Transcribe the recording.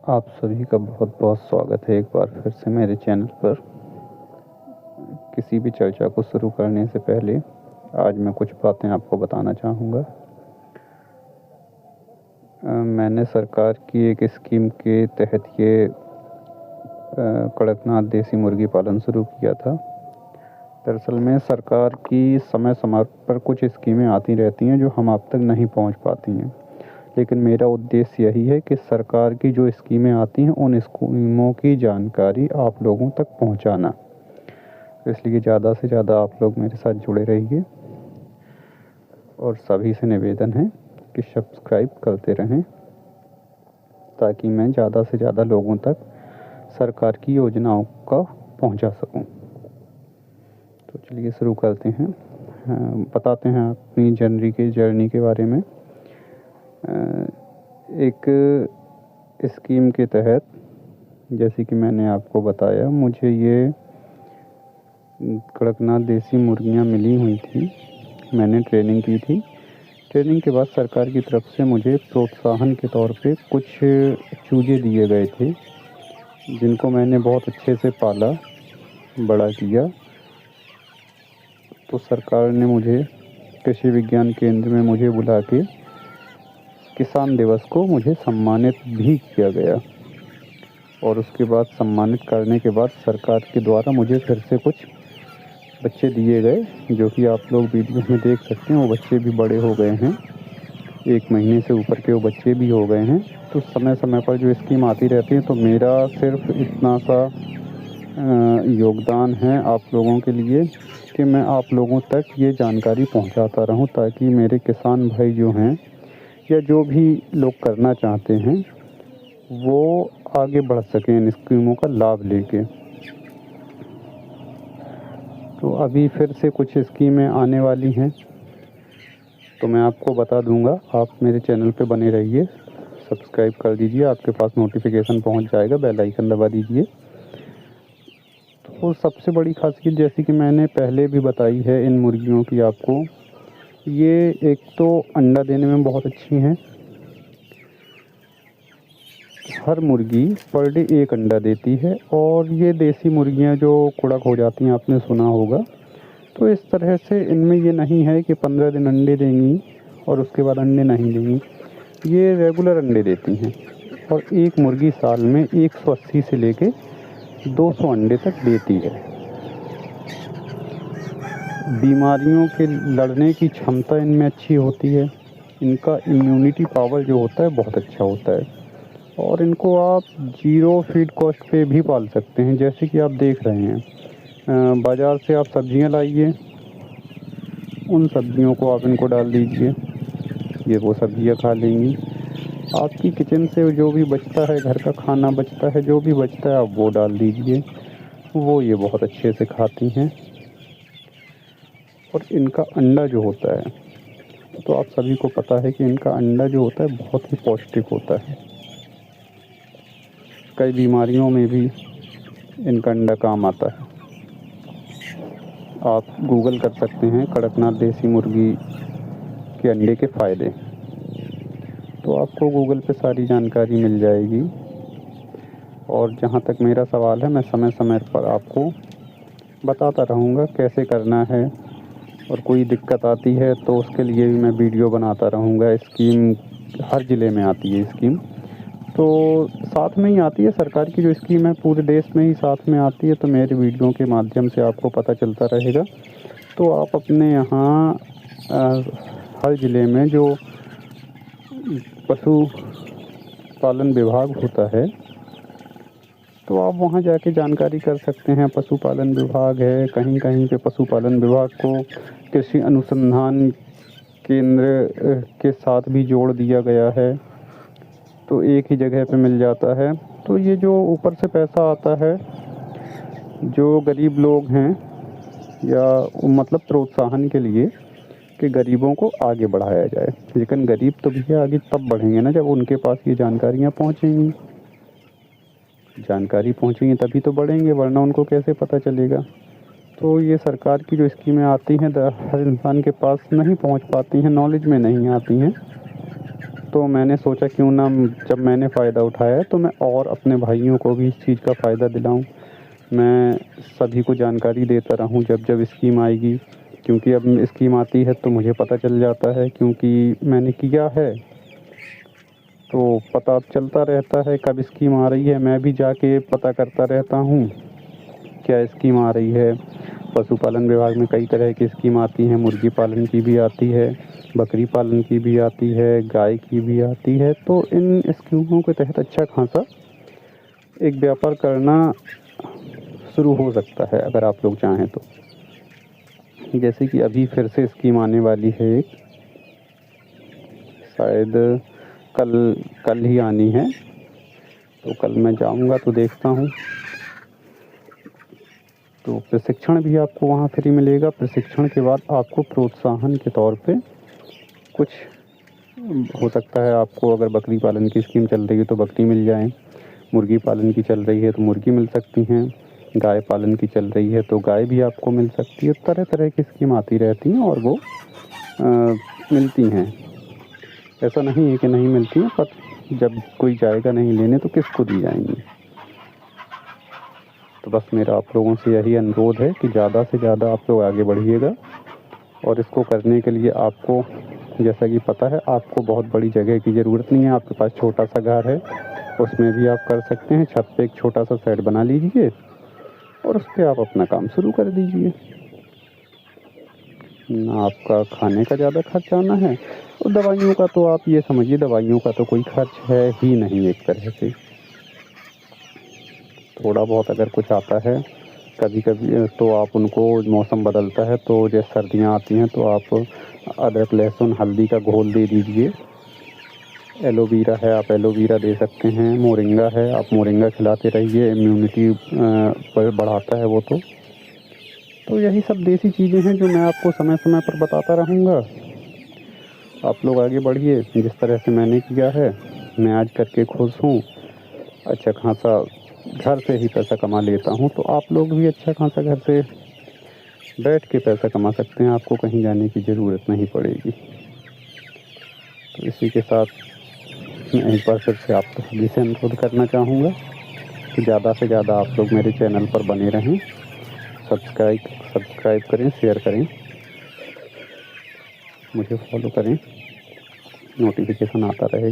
आप सभी का बहुत बहुत स्वागत है एक बार फिर से मेरे चैनल पर। किसी भी चर्चा को शुरू करने से पहले आज मैं कुछ बातें आपको बताना चाहूँगा। मैंने सरकार की एक स्कीम के तहत ये कड़कनाथ देसी मुर्गी पालन शुरू किया था। दरअसल में सरकार की समय समय पर कुछ स्कीमें आती रहती हैं जो हम आप तक नहीं पहुंच पाती हैं, लेकिन मेरा उद्देश्य यही है कि सरकार की जो स्कीमें आती हैं उन स्कीमों की जानकारी आप लोगों तक पहुंचाना। इसलिए ज़्यादा से ज़्यादा आप लोग मेरे साथ जुड़े रहिए और सभी से निवेदन है कि सब्सक्राइब करते रहें ताकि मैं ज़्यादा से ज़्यादा लोगों तक सरकार की योजनाओं का पहुंचा सकूं। तो चलिए शुरू करते हैं। बताते हैं अपनी जर्नी के बारे में। एक स्कीम के तहत, जैसे कि मैंने आपको बताया, मुझे ये कड़कनाथ देसी मुर्गियाँ मिली हुई थी। मैंने ट्रेनिंग की थी। ट्रेनिंग के बाद सरकार की तरफ से मुझे प्रोत्साहन के तौर पे कुछ चूजे दिए गए थे, जिनको मैंने बहुत अच्छे से पाला, बड़ा किया। तो सरकार ने मुझे कृषि विज्ञान केंद्र में मुझे बुला के किसान दिवस को मुझे सम्मानित भी किया गया। और उसके बाद सम्मानित करने के बाद सरकार के द्वारा मुझे फिर से कुछ बच्चे दिए गए, जो कि आप लोग वीडियो में देख सकते हैं। वो बच्चे भी बड़े हो गए हैं, 1 महीने से ऊपर के वो बच्चे भी हो गए हैं। तो समय समय पर जो स्कीम आती रहती है, तो मेरा सिर्फ इतना सा योगदान है आप लोगों के लिए कि मैं आप लोगों तक ये जानकारी पहुंचाता रहूं, ताकि मेरे किसान भाई जो हैं या जो भी लोग करना चाहते हैं वो आगे बढ़ सकें इन स्कीमों का लाभ लेके। तो अभी फिर से कुछ स्कीमें आने वाली हैं, तो मैं आपको बता दूंगा। आप मेरे चैनल पे बने रहिए, सब्सक्राइब कर दीजिए, आपके पास नोटिफिकेशन पहुंच जाएगा, बेल आइकन दबा दीजिए। तो सबसे बड़ी खासियत, जैसे कि मैंने पहले भी बताई है इन मुर्गियों की आपको, ये एक तो अंडा देने में बहुत अच्छी हैं। हर मुर्गी पर डे 1 अंडा देती है। और ये देसी मुर्गियां जो कुड़क हो जाती हैं, आपने सुना होगा, तो इस तरह से इनमें ये नहीं है कि 15 दिन अंडे देंगी और उसके बाद अंडे नहीं देंगी। ये रेगुलर अंडे देती हैं और एक मुर्गी साल में 180 से लेके 200 अंडे तक देती है। बीमारियों के लड़ने की क्षमता इनमें अच्छी होती है। इनका इम्यूनिटी पावर जो होता है बहुत अच्छा होता है। और इनको आप 0 फीड कॉस्ट पे भी पाल सकते हैं। जैसे कि आप देख रहे हैं, बाज़ार से आप सब्जियां लाइए, उन सब्जियों को आप इनको डाल दीजिए, ये वो सब्जियां खा लेंगी। आपकी किचन से जो भी बचता है, घर का खाना बचता है, जो भी बचता है, आप वो डाल दीजिए, वो ये बहुत अच्छे से खाती हैं। और इनका अंडा जो होता है, तो आप सभी को पता है कि इनका अंडा जो होता है बहुत ही पौष्टिक होता है। कई बीमारियों में भी इनका अंडा काम आता है। आप गूगल कर सकते हैं कड़कनाथ देसी मुर्गी के अंडे के फ़ायदे, तो आपको गूगल पे सारी जानकारी मिल जाएगी। और जहाँ तक मेरा सवाल है, मैं समय समय पर आपको बताता रहूँगा कैसे करना है। और कोई दिक्कत आती है तो उसके लिए भी मैं वीडियो बनाता रहूँगा। स्कीम हर ज़िले में आती है स्कीम, तो साथ में ही आती है। सरकार की जो स्कीम है पूरे देश में ही साथ में आती है, तो मेरे वीडियो के माध्यम से आपको पता चलता रहेगा। तो आप अपने यहाँ हर ज़िले में जो पशु पालन विभाग होता है, तो आप वहाँ जाके जानकारी कर सकते हैं। पशुपालन विभाग है, कहीं कहीं पे पशुपालन विभाग को कृषि अनुसंधान केंद्र के साथ भी जोड़ दिया गया है, तो एक ही जगह पे मिल जाता है। तो ये जो ऊपर से पैसा आता है, जो गरीब लोग हैं, या मतलब प्रोत्साहन के लिए कि गरीबों को आगे बढ़ाया जाए। लेकिन गरीब तो भैया आगे तब बढ़ेंगे ना जब उनके पास ये जानकारियाँ पहुँचेंगी। जानकारी पहुँचेंगी तभी तो बढ़ेंगे, वरना उनको कैसे पता चलेगा। तो ये सरकार की जो स्कीमें आती हैं हर इंसान के पास नहीं पहुँच पाती हैं, नॉलेज में नहीं आती हैं। तो मैंने सोचा क्यों ना जब मैंने फ़ायदा उठाया है तो मैं और अपने भाइयों को भी इस चीज़ का फ़ायदा दिलाऊं। मैं सभी को जानकारी देता रहूं जब जब स्कीम आएगी, क्योंकि अब स्कीम आती है तो मुझे पता चल जाता है, क्योंकि मैंने किया है तो पता चलता रहता है कब स्कीम आ रही है। मैं भी जाके पता करता रहता हूँ क्या स्कीम आ रही है। पशुपालन विभाग में कई तरह की स्कीम आती हैं, मुर्गी पालन की भी आती है, बकरी पालन की भी आती है, गाय की भी आती है। तो इन स्कीमों के तहत अच्छा खासा एक व्यापार करना शुरू हो सकता है अगर आप लोग चाहें तो। जैसे कि अभी फिर से स्कीम आने वाली है एक, शायद कल कल ही आनी है, तो कल मैं जाऊंगा तो देखता हूँ। तो प्रशिक्षण भी आपको वहाँ फ्री मिलेगा। प्रशिक्षण के बाद आपको प्रोत्साहन के तौर पे कुछ हो सकता है, आपको अगर बकरी पालन की स्कीम चल रही है तो बकरी मिल जाए, मुर्गी पालन की चल रही है तो मुर्गी मिल सकती हैं, गाय पालन की चल रही है तो गाय भी आपको मिल सकती है। तरह तरह की स्कीम आती रहती हैं और वो मिलती हैं। ऐसा नहीं है कि नहीं मिलती हैं, पर जब कोई जाएगा नहीं लेने तो किसको दी जाएंगी। तो बस मेरा आप लोगों से यही अनुरोध है कि ज़्यादा से ज़्यादा आप लोग आगे बढ़िएगा। और इसको करने के लिए आपको, जैसा कि पता है, आपको बहुत बड़ी जगह की ज़रूरत नहीं है। आपके पास छोटा सा घर है, उसमें भी आप कर सकते हैं। छत पे एक छोटा सा शेड बना लीजिए और उस पर आप अपना काम शुरू कर दीजिए। ना आपका खाने का ज़्यादा खर्च आना है, और दवाइयों का तो आप ये समझिए, दवाइयों का तो कोई खर्च है ही नहीं एक तरह से। थोड़ा बहुत अगर कुछ आता है कभी कभी तो आप उनको, मौसम बदलता है तो जैसे सर्दियाँ आती हैं तो आप अदरक लहसुन हल्दी का घोल दे दीजिए। एलोवेरा है, आप एलोवेरा दे सकते हैं। मोरिंगा है, आप मोरिंगा खिलाते रहिए, इम्यूनिटी बढ़ाता है वो। तो यही सब देसी चीज़ें हैं जो मैं आपको समय समय पर बताता रहूँगा। आप लोग आगे बढ़िए। जिस तरह से मैंने किया है, मैं आज करके खुश हूँ। अच्छा खासा घर से ही पैसा कमा लेता हूँ, तो आप लोग भी अच्छा खासा घर से बैठ के पैसा कमा सकते हैं। आपको कहीं जाने की ज़रूरत नहीं पड़ेगी। तो इसी के साथ मैं एक बार फिर से आप सभी से अनुरोध करना चाहूँगा कि ज़्यादा से ज़्यादा आप लोग मेरे चैनल पर बने रहें, सब्सक्राइब करें, शेयर करें, मुझे फॉलो करें, नोटिफिकेशन आता रहेगा।